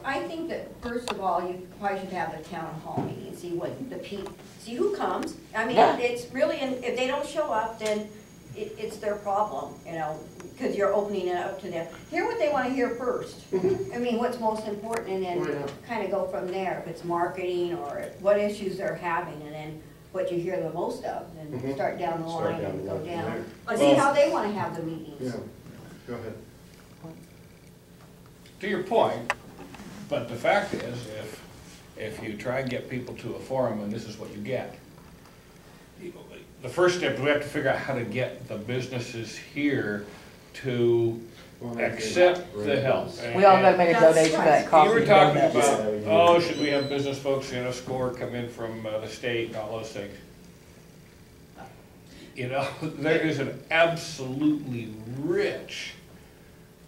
I think that first of all, you probably should have a town hall meeting, see what the see who comes. I mean, Yeah. it's really, if they don't show up, then it's their problem, you know, because you're opening it up to them. Hear what they want to hear first. I mean, what's most important, and then kind of go from there. If it's marketing or what issues they're having, and then what you hear the most of, and start down the line and go down. And see how they want to have the meetings. Yeah, go ahead. To your point, but the fact is, if you try and get people to a forum and this is what you get, the first step, we have to figure out how to get the businesses here to accept the help. We all gotta make a donation to that coffee. You were talking donut. about, oh, should we have business folks, you know, SCORE come in from the state and all those things. You know, there is an absolutely rich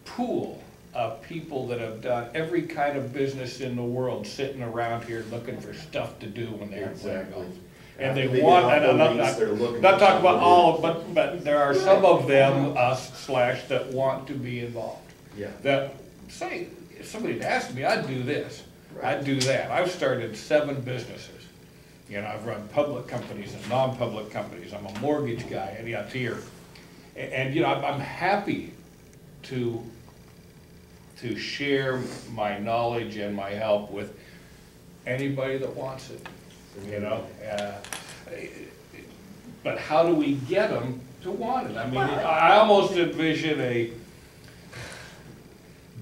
pool of people that have done every kind of business in the world sitting around here looking for stuff to do when they aren't playing golf. And they want, and I'm not talking about all, but there are some of them, us / that want to be involved. Yeah. That say, if somebody had asked me, I'd do this, I'd do that. I've started 7 businesses. You know, I've run public companies and non-public companies. I'm a mortgage guy, and yeah, here. And you know, I'm happy to share my knowledge and my help with anybody that wants it, you know. But how do we get them to want it? I mean, I almost envision a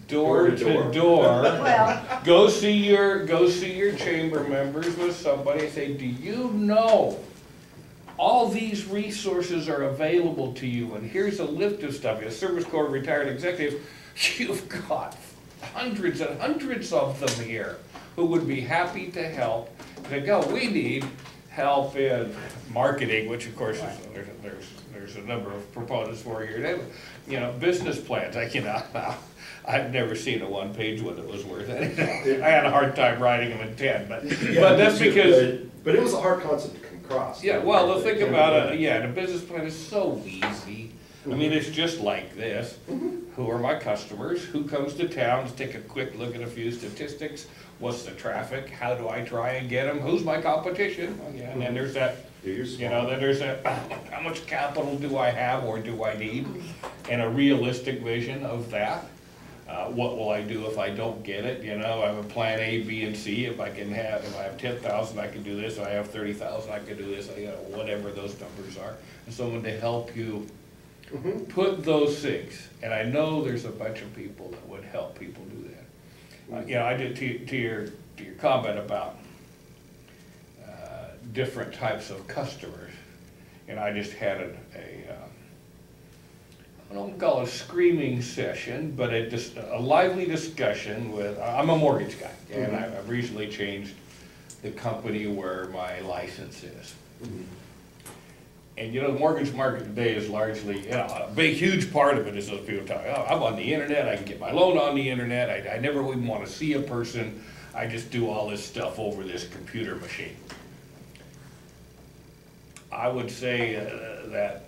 door to door. Well, Go see your chamber members with somebody and say, do you know all these resources are available to you, and here's a list of stuff. As Service Corps retired executives, you've got hundreds and hundreds of them here who would be happy to help. They go, we need help in marketing, which of course is, there's a number of proponents for here. You know, business plans. I've never seen a one-page one that was worth anything. I had a hard time writing them in 10, but that's because. But it was a hard concept to come across. Yeah, well, the thing about it, the business plan is so easy. I mean, it's just like this. Who are my customers? Who comes to town to take a quick look at a few statistics? What's the traffic? How do I try and get them? Who's my competition? Well, yeah, and then there's that, you know, then there's that, how much capital do I have or do I need? And a realistic vision of that. What will I do if I don't get it? You know, I have a plan A, B, and C. If I have 10,000, I can do this. If I have 30,000, I can do this. You know, whatever those numbers are. And someone to help you put those things. And I know there's a bunch of people that would help people do that. You know, I did to your comment about different types of customers, and I just had I don't call it a screaming session, but a lively discussion with, I'm a mortgage guy, and I've recently changed the company where my license is. And you know, the mortgage market today is largely, you know, a big, huge part of it is those people talking, oh, I'm on the internet, I can get my loan on the internet, I never even want to see a person, I just do all this stuff over this computer machine. I would say that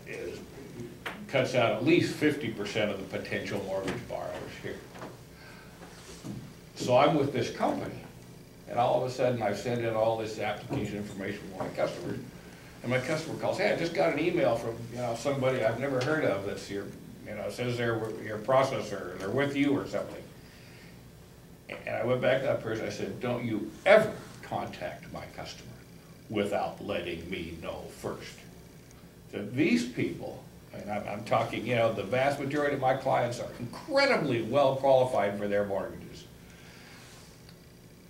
cuts out at least 50% of the potential mortgage borrowers here. So I'm with this company, and all of a sudden I've sent in all this application information for my customers, and my customer calls, hey, I just got an email from, you know, somebody I've never heard of that's your, you know, says they're your processor, they're with you or something. And I went back to that person, I said, don't you ever contact my customer without letting me know first. So these people, and I'm talking, you know, the vast majority of my clients are incredibly well qualified for their mortgages.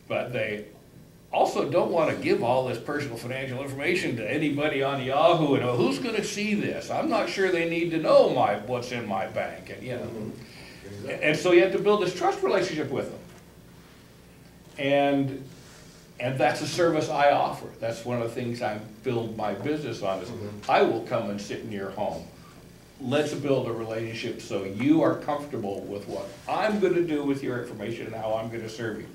But they also don't want to give all this personal financial information to anybody on Yahoo, and who's going to see this? I'm not sure they need to know what's in my bank, and you know. And so you have to build this trust relationship with them. And that's a service I offer. That's one of the things I build my business on is I will come and sit in your home. Let's build a relationship so you are comfortable with what I'm going to do with your information and how I'm going to serve you.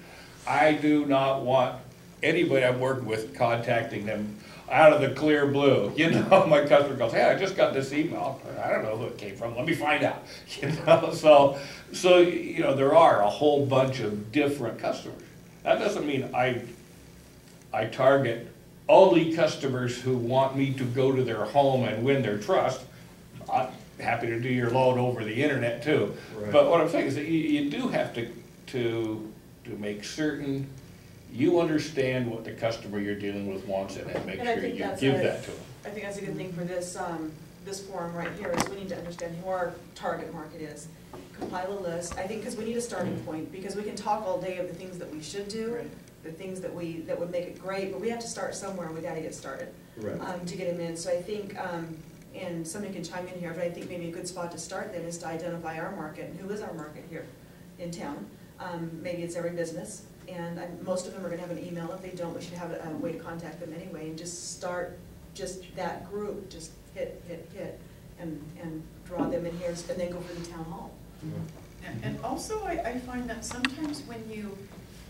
I do not want anybody I'm working with contacting them out of the clear blue. You know, my customer goes, hey, I just got this email. I don't know who it came from. Let me find out. You know, so you know, there are a whole bunch of different customers. That doesn't mean I target only customers who want me to go to their home and win their trust. I'm happy to do your loan over the internet too. Right. But what I'm saying is that you do have to make certain you understand what the customer you're dealing with wants and make And I sure think you that's give a- that to them. I think that's a good thing for this, this forum right here, is we need to understand who our target market is. Compile a list, I think, because we need a starting point, because we can talk all day of the things that we should do, the things that would make it great, but we have to start somewhere, and we gotta get started. Right. To get them in, so I think, and somebody can chime in here, but I think maybe a good spot to start then is to identify our market, and who is our market here in town. Maybe it's every business, and most of them are gonna have an email. If they don't, we should have a way to contact them anyway, and just start just that group, just hit, and draw them in here, and then go for the town hall. And also, I find that sometimes when you,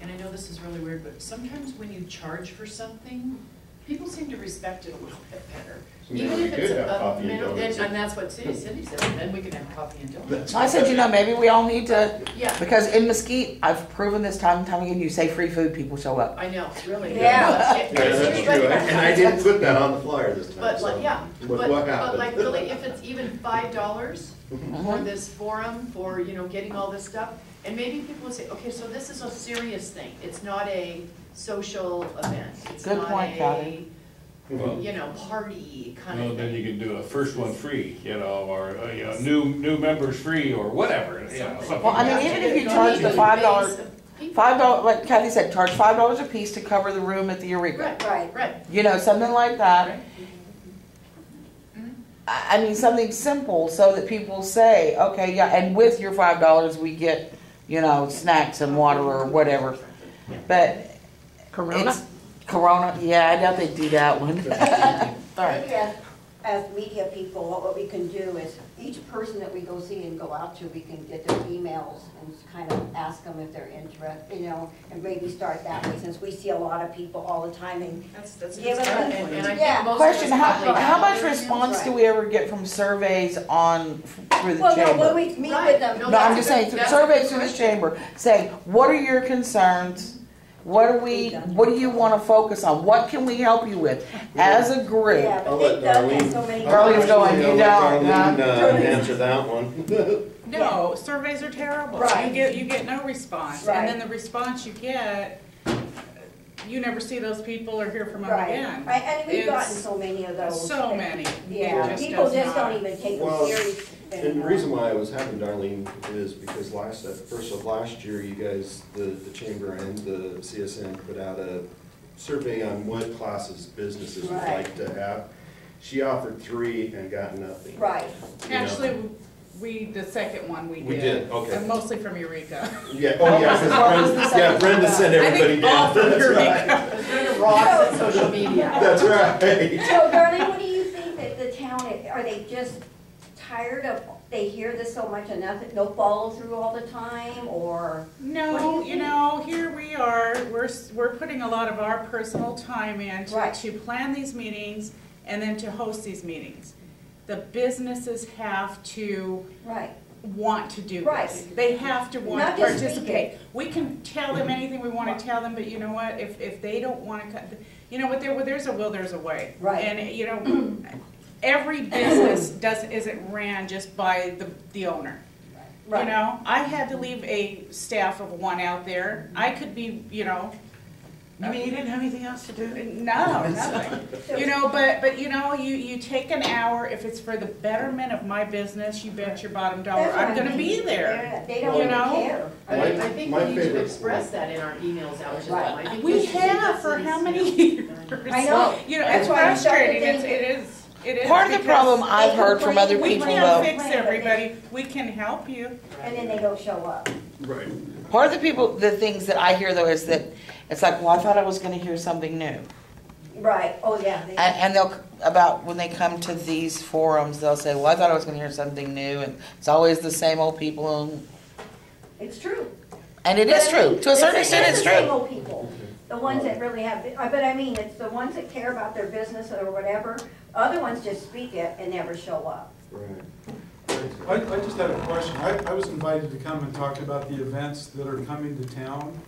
and I know this is really weird, but sometimes when you charge for something, people seem to respect it a little bit better. So maybe Even we if could it's have a coffee and minimum, donuts. and that's what Cindy said, and then we can have coffee and donuts. I said, you know, maybe we all need to, Yeah, because in Mesquite, I've proven this time and time again, you say free food, people show up. I know, really. Yeah. Yeah, that's true, and I didn't put that on the flyer this time, But so. like, yeah, What but happened? like really, if it's even $5 for Mhm. this forum, for, you know, getting all this stuff, and maybe people will say, okay, so this is a serious thing, it's not a social event, it's Good not point, a, Kathy. Well, you know, party kind well, of then thing. you can do a first one free, you know, or you know, new members free, or whatever. You know, something Well, I mean, like that. even if you charge the $5, like Kathy said, charge $5 a piece to cover the room at the Eureka. Right, Right. right, You know, something like that. right. I mean, something simple so that people say, okay, yeah, and with your $5 we get, you know, snacks and water or whatever. But it's Corona, yeah, I doubt they'd do that one. Sorry. Maybe as media people, what we can do is, each person that we go see and go out to, we can get their emails and kind of ask them if they're interested, you know, and maybe start that way, since we see a lot of people all the time, and That's a Give good them starting a- point. And I Yeah. think most of Question, us probably how have much their response do right. we ever get from surveys on, through the well, no, chamber? when we meet Right. with them. No, No, I'm that's just a good- saying, through that's a surveys good through the question. chamber, saying, what are your concerns? What do you want to focus on? What can we help you with as a group? Yeah, I'll but let they've done that Darlene. so many Darlene's times. going, you I'll let don't, huh? Darlene, answer that one. No, surveys are terrible. Right. You get no response. Right. And then the response you get, you never see those people or hear from them Right, again. right, and we've gotten It's so many of those. so many. Yeah, It just people does just not. don't even take them Well, serious. And the reason why I was having Darlene is because at the first of last year, you guys, the chamber and the CSN put out a survey on what classes businesses would Right. like to have. She offered 3 and got nothing. Right, You know? Actually, the second one we did. We did, okay. And mostly from Eureka. Yeah, oh yeah, 'cause Brenda sent I everybody think all down. from That's Eureka. right. It's kind of rocks and social media. That's right. so Darlene, what do you think that the town, are they just tired of, they hear this so much and nothing, no follow through all the time, or? What do No, you you know, here we are, we're putting a lot of our personal time in Right. to plan these meetings and then to host these meetings. The businesses have to Right, want to do Right. this. They have to want Not to just participate. We can tell them anything we want to tell them, but you know what, if they don't want to, you know what, there's a will, there's a way. Right. And, you know, every business isn't ran just by the owner. You right. know, I had to leave a staff of 1 out there. I could be, you know. You mean you didn't have anything else to do? No, nothing. You know, but you know, you take an hour, if it's for the betterment of my business, you bet your bottom dollar, That's what I'm I gonna mean. be there. They don't You even know? care. I think My we need to favorite- express that in our emails out to Right. them. I think We should say have this for is- how many years? I know. You know, That's it's why I started frustrating, thinking- it is. Part of the because problem I've heard from other we people can't though, fix everybody, we can help you. And then they don't show up. Right. part of the things that I hear though is that it's like, well, I thought I was gonna hear something new. Right, oh, yeah. they- And when they come to these forums, they'll say, well, I thought I was gonna hear something new, and it's always the same old people, It's true. and it is true. To a certain extent, it's the same true. old people. the ones that really have, but I mean, it's the ones that care about their business or whatever. Other ones just speak it and never show up. Right. I just had a question. I was invited to come and talk about the events that are coming to town.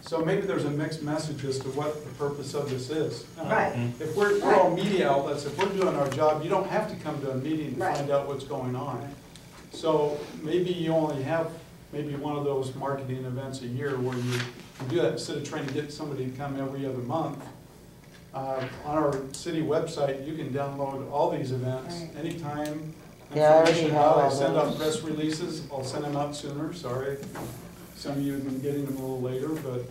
So maybe there's a mixed message as to what the purpose of this is. Right. If we're all media outlets, if we're doing our job, you don't have to come to a meeting to Right. find out what's going on. So maybe you only have maybe one of those marketing events a year where you do that instead of trying to get somebody to come every other month. On our city website, you can download all these events Right. anytime. Yeah, I already Information have out. I all send out those. press releases. I'll send them out sooner, sorry. Some of you have been getting them a little later, but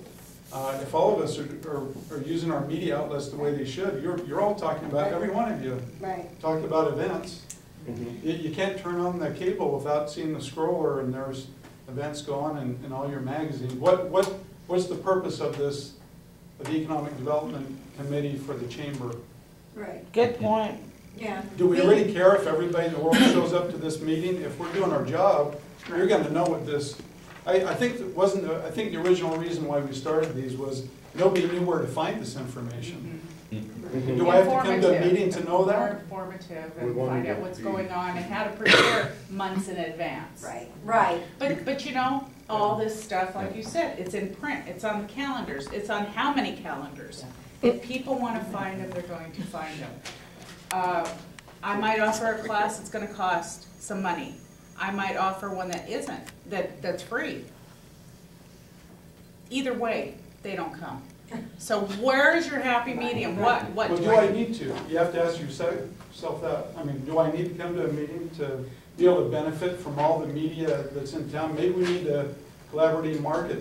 if all of us are using our media outlets the way they should, you're all talking about, every one of you, Right. talking about events. Mhm. You can't turn on the cable without seeing the scroller and there's events going in all your magazines. What's the purpose of this, of the Economic Development Committee for the Chamber? Right. Good point. Yeah. Do we really care if everybody in the world shows up to this meeting? If we're doing our job, you're gonna know what this, I think the original reason why we started these was nobody knew where to find this information. Do I have to come to a Informative. meeting to know More that? informative We and wanted find it out to what's be- going on and how to prepare months in advance. Right. Right. But you know, all this stuff, like you said, it's in print, it's on the calendars, it's on how many calendars? If people wanna find them, they're going to find them. I might offer a class that's gonna cost some money. I might offer one that isn't, that's free. Either way, they don't come. So where is your happy medium? What Well, do do I I need to? You have to ask yourself that. I mean, do I need to come to a meeting to be able to benefit from all the media that's in town? Maybe we need to collaboratively market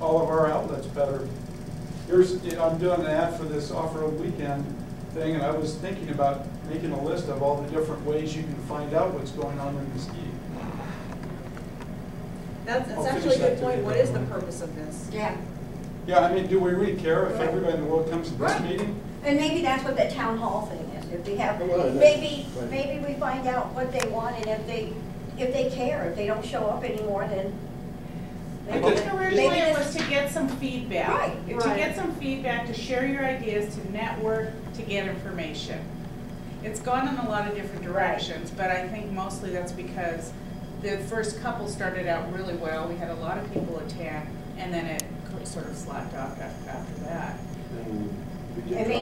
all of our outlets better. I'm doing an ad for this off-road weekend thing, and I was thinking about making a list of all the different ways you can find out what's going on in Mesquite. That's I'll actually finish a that good point. today. What is the purpose of this? Yeah. Yeah, I mean, do we really care if Right. everybody in the world comes to this Right. meeting? And maybe that's what the town hall thing is, if we have, Well, maybe right. we find out what they want, and if they care, if they don't show up anymore, then. I maybe- think originally maybe it this- was to get some feedback. Right, To right. get some feedback, to share your ideas, to network, to get information. It's gone in a lot of different directions, but I think mostly that's because the first couple started out really well. We had a lot of people attend, and then it sort of slacked off after that. And we did I mean,